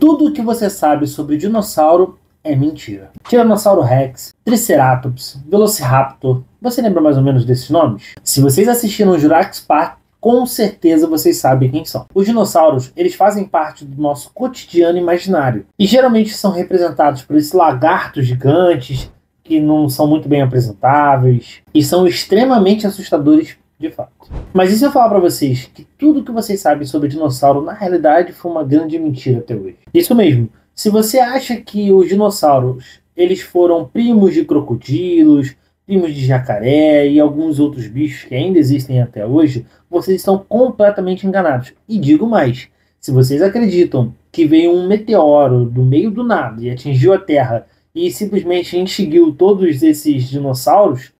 Tudo o que você sabe sobre dinossauro é mentira. Tiranossauro Rex, Triceratops, Velociraptor. Você lembra mais ou menos desses nomes? Se vocês assistiram Jurassic Park, com certeza vocês sabem quem são. Os dinossauros, eles fazem parte do nosso cotidiano imaginário. E geralmente são representados por esses lagartos gigantes, que não são muito bem apresentáveis, e são extremamente assustadores de fato. Mas e se eu falar para vocês que tudo que vocês sabem sobre dinossauro, na realidade, foi uma grande mentira até hoje? Isso mesmo. Se você acha que os dinossauros, eles foram primos de crocodilos, primos de jacaré e alguns outros bichos que ainda existem até hoje, vocês estão completamente enganados. E digo mais, se vocês acreditam que veio um meteoro do meio do nada e atingiu a Terra e simplesmente extinguiu todos esses dinossauros,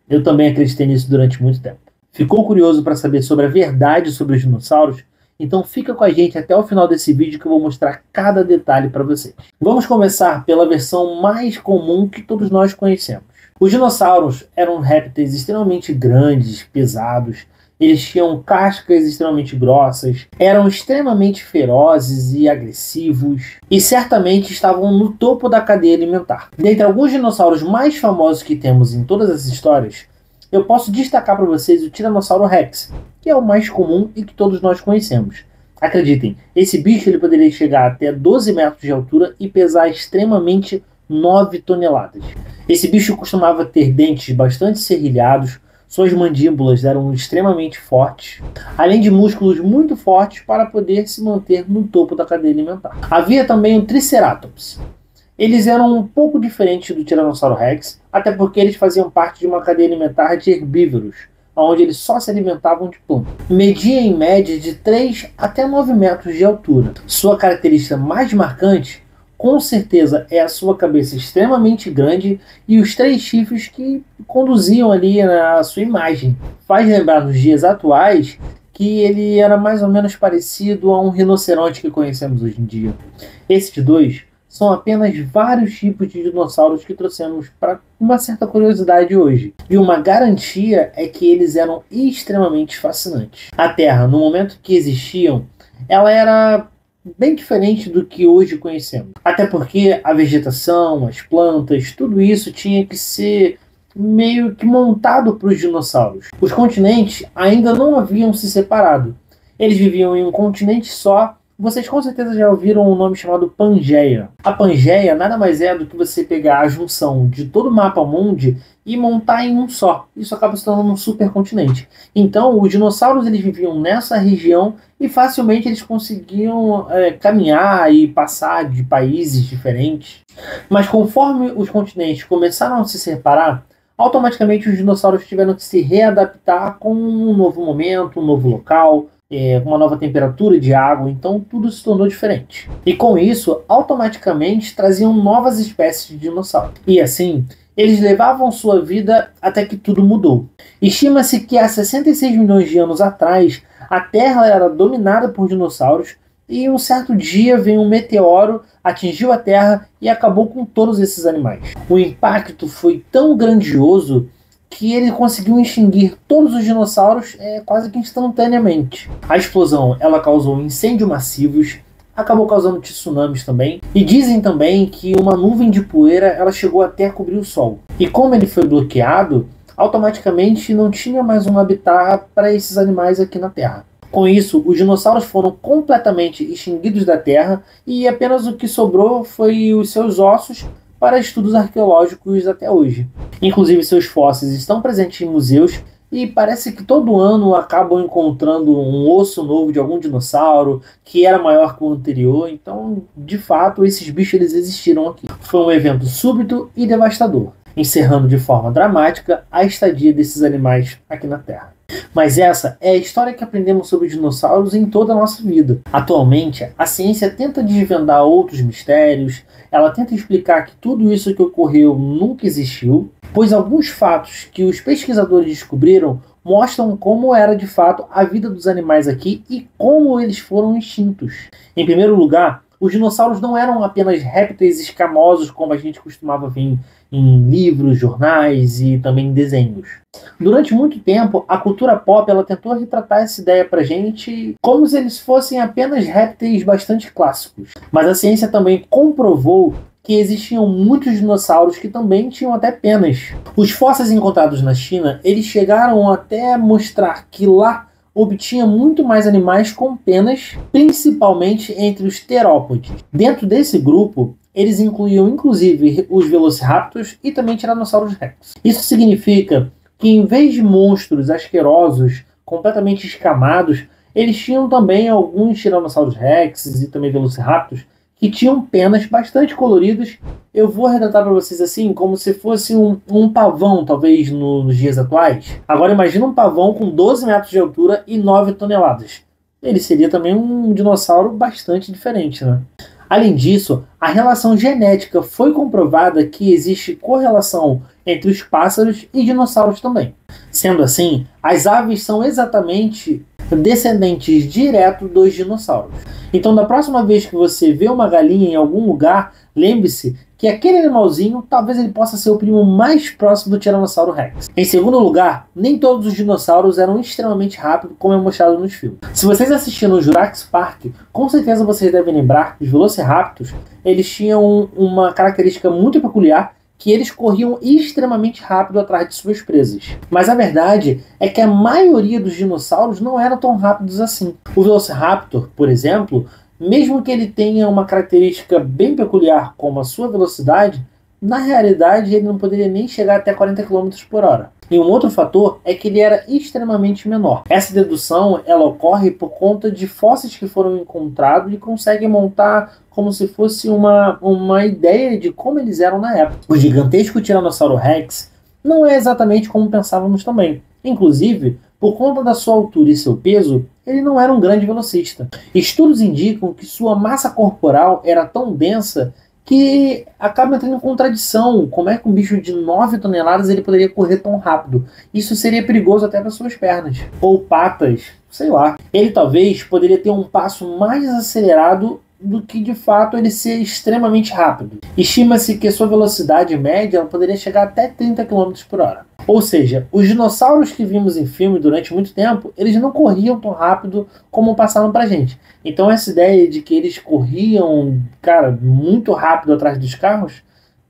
eu também acreditei nisso durante muito tempo. Ficou curioso para saber sobre a verdade sobre os dinossauros? Então fica com a gente até o final desse vídeo que eu vou mostrar cada detalhe para vocês. Vamos começar pela versão mais comum que todos nós conhecemos. Os dinossauros eram répteis extremamente grandes, pesados, eles tinham cascas extremamente grossas, eram extremamente ferozes e agressivos e certamente estavam no topo da cadeia alimentar. Dentre alguns dinossauros mais famosos que temos em todas as histórias, eu posso destacar para vocês o Tiranossauro Rex, que é o mais comum e que todos nós conhecemos. Acreditem, esse bicho ele poderia chegar até 12 metros de altura e pesar extremamente 9 toneladas. Esse bicho costumava ter dentes bastante serrilhados, suas mandíbulas eram extremamente fortes, além de músculos muito fortes para poder se manter no topo da cadeia alimentar. Havia também o Triceratops. Eles eram um pouco diferentes do Tiranossauro Rex, até porque eles faziam parte de uma cadeia alimentar de herbívoros, onde eles só se alimentavam de plantas. Media em média de 3 até 9 metros de altura. Sua característica mais marcante, com certeza, é a sua cabeça extremamente grande e os 3 chifres que conduziam ali a sua imagem. Faz lembrar nos dias atuais que ele era mais ou menos parecido a um rinoceronte que conhecemos hoje em dia. Esses dois são apenas vários tipos de dinossauros que trouxemos para uma certa curiosidade hoje. E uma garantia é que eles eram extremamente fascinantes. A Terra, no momento que existiam, ela era bem diferente do que hoje conhecemos. Até porque a vegetação, as plantas, tudo isso tinha que ser meio que montado para os dinossauros. Os continentes ainda não haviam se separado. Eles viviam em um continente só. Vocês com certeza já ouviram um nome chamado Pangeia. A Pangeia nada mais é do que você pegar a junção de todo o mapa mundi e montar em um só. Isso acaba se tornando um supercontinente. Então, os dinossauros eles viviam nessa região e facilmente eles conseguiam caminhar e passar de países diferentes. Mas conforme os continentes começaram a se separar, automaticamente os dinossauros tiveram que se readaptar com um novo momento, um novo local, uma nova temperatura de água, então tudo se tornou diferente. E com isso, automaticamente traziam novas espécies de dinossauro. E assim, eles levavam sua vida até que tudo mudou. Estima-se que há 66 milhões de anos atrás, a Terra era dominada por dinossauros e um certo dia veio um meteoro, atingiu a Terra e acabou com todos esses animais. O impacto foi tão grandioso que ele conseguiu extinguir todos os dinossauros quase que instantaneamente. A explosão ela causou incêndios massivos, acabou causando tsunamis também, e dizem também que uma nuvem de poeira ela chegou até a cobrir o Sol. E como ele foi bloqueado, automaticamente não tinha mais um habitat para esses animais aqui na Terra. Com isso, os dinossauros foram completamente extinguidos da Terra e apenas o que sobrou foi os seus ossos para estudos arqueológicos até hoje. Inclusive, seus fósseis estão presentes em museus e parece que todo ano acabam encontrando um osso novo de algum dinossauro que era maior que o anterior. Então, de fato, esses bichos eles existiram aqui. Foi um evento súbito e devastador, encerrando de forma dramática a estadia desses animais aqui na Terra. Mas essa é a história que aprendemos sobre dinossauros em toda a nossa vida. Atualmente, a ciência tenta desvendar outros mistérios, ela tenta explicar que tudo isso que ocorreu nunca existiu, pois alguns fatos que os pesquisadores descobriram mostram como era de fato a vida dos animais aqui e como eles foram extintos. Em primeiro lugar, os dinossauros não eram apenas répteis escamosos como a gente costumava ver em livros, jornais e também em desenhos. Durante muito tempo, a cultura pop ela tentou retratar essa ideia pra gente como se eles fossem apenas répteis bastante clássicos. Mas a ciência também comprovou que existiam muitos dinossauros que também tinham até penas. Os fósseis encontrados na China, eles chegaram até a mostrar que lá obtinha muito mais animais com penas, principalmente entre os terópodes. Dentro desse grupo, eles incluíam inclusive os velociraptors e também tiranossauros rex. Isso significa que em vez de monstros asquerosos, completamente escamados, eles tinham também alguns tiranossauros rex e também velociraptors que tinham penas bastante coloridas. Eu vou retratar para vocês assim, como se fosse um pavão, talvez, nos dias atuais. Agora imagina um pavão com 12 metros de altura e 9 toneladas. Ele seria também um dinossauro bastante diferente, né? Além disso, a relação genética foi comprovada que existe correlação entre os pássaros e dinossauros também. Sendo assim, as aves são exatamente descendentes direto dos dinossauros. Então, da próxima vez que você vê uma galinha em algum lugar, lembre-se que aquele animalzinho talvez ele possa ser o primo mais próximo do Tiranossauro Rex. Em segundo lugar, nem todos os dinossauros eram extremamente rápidos, como é mostrado nos filmes. Se vocês assistiram o Jurassic Park, com certeza vocês devem lembrar que os Velociraptors eles tinham uma característica muito peculiar, que eles corriam extremamente rápido atrás de suas presas. Mas a verdade é que a maioria dos dinossauros não eram tão rápidos assim. O Velociraptor, por exemplo, mesmo que ele tenha uma característica bem peculiar como a sua velocidade, na realidade ele não poderia nem chegar até 40 km por hora. E um outro fator é que ele era extremamente menor. Essa dedução ela ocorre por conta de fósseis que foram encontrados e conseguem montar como se fosse uma ideia de como eles eram na época. O gigantesco Tiranossauro Rex não é exatamente como pensávamos também. Inclusive, por conta da sua altura e seu peso, ele não era um grande velocista. Estudos indicam que sua massa corporal era tão densa que acaba entrando em contradição. Como é que um bicho de 9 toneladas ele poderia correr tão rápido? Isso seria perigoso até para suas pernas. Ou patas, sei lá. Ele talvez poderia ter um passo mais acelerado do que de fato ele ser extremamente rápido. Estima-se que sua velocidade média ela poderia chegar até 30 km por hora. Ou seja, os dinossauros que vimos em filme durante muito tempo, eles não corriam tão rápido como passaram pra gente. Então essa ideia de que eles corriam, cara, muito rápido atrás dos carros,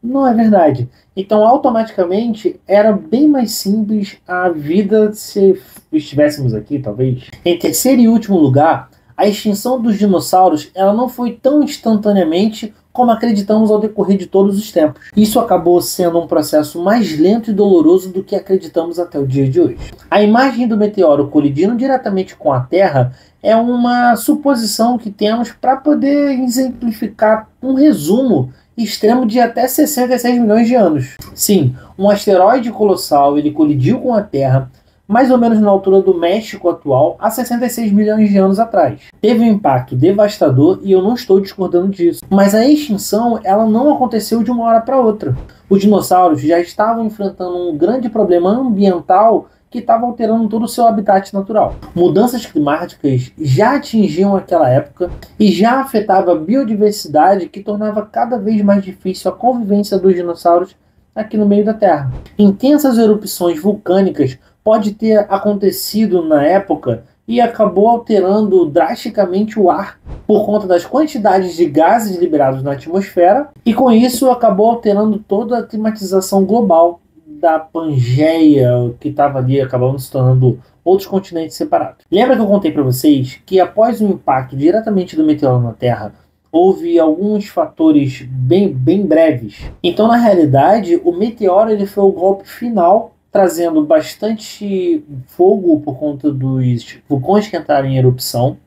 não é verdade. Então automaticamente era bem mais simples a vida se estivéssemos aqui, talvez. Em terceiro e último lugar, a extinção dos dinossauros ela não foi tão instantaneamente como acreditamos ao decorrer de todos os tempos. Isso acabou sendo um processo mais lento e doloroso do que acreditamos até o dia de hoje. A imagem do meteoro colidindo diretamente com a Terra é uma suposição que temos para poder exemplificar um resumo extremo de até 66 milhões de anos. Sim, um asteroide colossal ele colidiu com a Terra mais ou menos na altura do México atual, há 66 milhões de anos atrás. Teve um impacto devastador e eu não estou discordando disso. Mas a extinção ela não aconteceu de uma hora para outra. Os dinossauros já estavam enfrentando um grande problema ambiental que estava alterando todo o seu habitat natural. Mudanças climáticas já atingiam aquela época e já afetava a biodiversidade, que tornava cada vez mais difícil a convivência dos dinossauros aqui no meio da Terra. Intensas erupções vulcânicas pode ter acontecido na época e acabou alterando drasticamente o ar por conta das quantidades de gases liberados na atmosfera e com isso acabou alterando toda a climatização global da Pangeia que estava ali, acabando se tornando outros continentes separados. Lembra que eu contei para vocês que após o impacto diretamente do meteoro na Terra, houve alguns fatores bem breves. Então, na realidade, o meteoro ele foi o golpe final, trazendo bastante fogo por conta dos vulcões que entraram em erupção.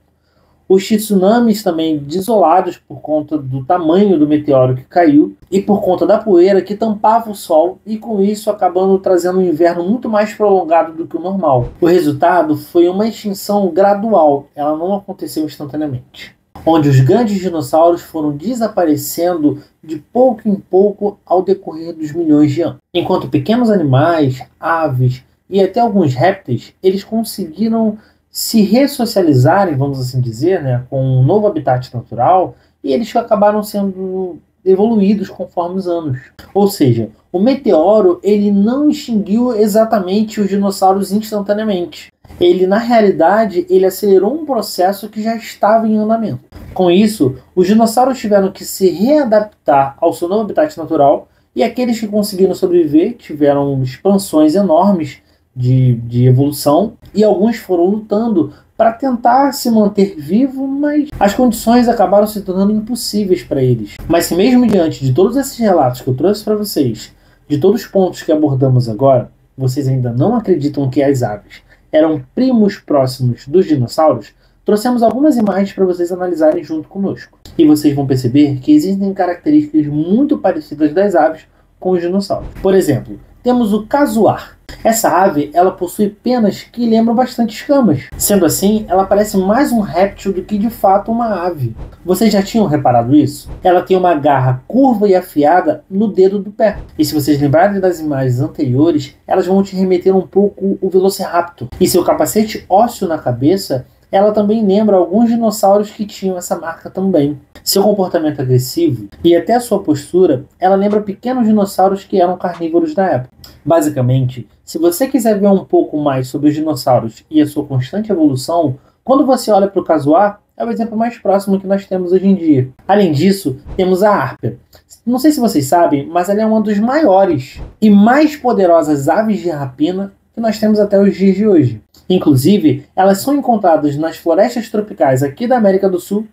Os tsunamis também desolados por conta do tamanho do meteoro que caiu e por conta da poeira que tampava o sol e com isso acabando trazendo um inverno muito mais prolongado do que o normal. O resultado foi uma extinção gradual, ela não aconteceu instantaneamente, onde os grandes dinossauros foram desaparecendo de pouco em pouco ao decorrer dos milhões de anos. Enquanto pequenos animais, aves e até alguns répteis, eles conseguiram se ressocializarem, vamos assim dizer, né, com um novo habitat natural e eles acabaram sendo evoluídos conforme os anos. Ou seja, o meteoro ele não extinguiu exatamente os dinossauros instantaneamente. Ele, na realidade, ele acelerou um processo que já estava em andamento. Com isso, os dinossauros tiveram que se readaptar ao seu novo habitat natural, e aqueles que conseguiram sobreviver tiveram expansões enormes de evolução, e alguns foram lutando para tentar se manter vivo, mas as condições acabaram se tornando impossíveis para eles. Mas se mesmo diante de todos esses relatos que eu trouxe para vocês, de todos os pontos que abordamos agora, vocês ainda não acreditam que as aves eram primos próximos dos dinossauros, trouxemos algumas imagens para vocês analisarem junto conosco. E vocês vão perceber que existem características muito parecidas das aves com os dinossauros. Por exemplo, temos o casuar. Essa ave ela possui penas que lembram bastante escamas. Sendo assim, ela parece mais um réptil do que de fato uma ave. Vocês já tinham reparado isso? Ela tem uma garra curva e afiada no dedo do pé. E se vocês lembrarem das imagens anteriores, elas vão te remeter um pouco o Velociraptor. E seu capacete ósseo na cabeça, ela também lembra alguns dinossauros que tinham essa marca também. Seu comportamento agressivo e até a sua postura, ela lembra pequenos dinossauros que eram carnívoros da época. Basicamente, se você quiser ver um pouco mais sobre os dinossauros e a sua constante evolução, quando você olha para o casuar, é o exemplo mais próximo que nós temos hoje em dia. Além disso, temos a Harper. Não sei se vocês sabem, mas ela é uma das maiores e mais poderosas aves de rapina que nós temos até os dias de hoje. Inclusive, elas são encontradas nas florestas tropicais aqui da América do Sul,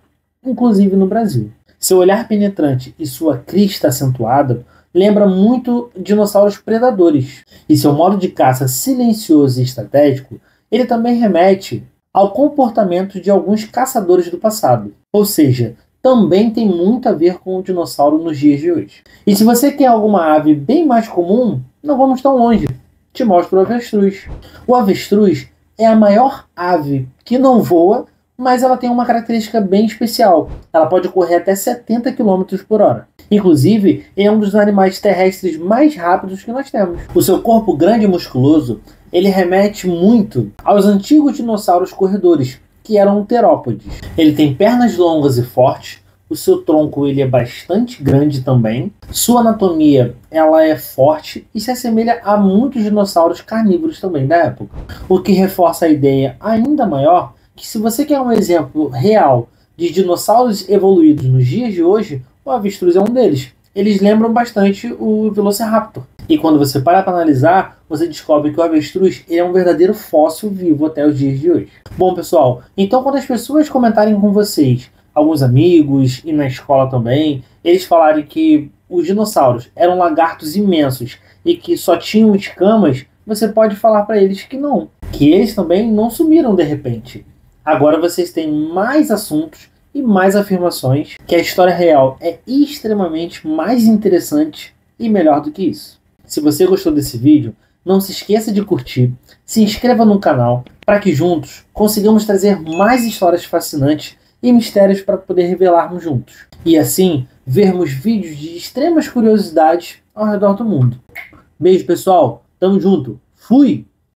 inclusive no Brasil. Seu olhar penetrante e sua crista acentuada lembra muito dinossauros predadores. E seu modo de caça silencioso e estratégico, ele também remete ao comportamento de alguns caçadores do passado. Ou seja, também tem muito a ver com o dinossauro nos dias de hoje. E se você quer alguma ave bem mais comum, não vamos tão longe. Te mostro o avestruz. O avestruz é a maior ave que não voa, mas ela tem uma característica bem especial. Ela pode correr até 70 km por hora. Inclusive, é um dos animais terrestres mais rápidos que nós temos. O seu corpo grande e musculoso, ele remete muito aos antigos dinossauros corredores, que eram terópodes. Ele tem pernas longas e fortes, o seu tronco ele é bastante grande também, sua anatomia ela é forte e se assemelha a muitos dinossauros carnívoros também da época. O que reforça a ideia ainda maior que se você quer um exemplo real de dinossauros evoluídos nos dias de hoje, o avestruz é um deles. Eles lembram bastante o Velociraptor. E quando você para analisar, você descobre que o avestruz é um verdadeiro fóssil vivo até os dias de hoje. Bom, pessoal, então quando as pessoas comentarem com vocês, alguns amigos e na escola também, eles falarem que os dinossauros eram lagartos imensos e que só tinham escamas, você pode falar para eles que não, que eles também não sumiram de repente. Agora vocês têm mais assuntos e mais afirmações que a história real é extremamente mais interessante e melhor do que isso. Se você gostou desse vídeo, não se esqueça de curtir, se inscreva no canal para que juntos consigamos trazer mais histórias fascinantes e mistérios para poder revelarmos juntos. E assim, vermos vídeos de extremas curiosidades ao redor do mundo. Beijo, pessoal. Tamo junto. Fui!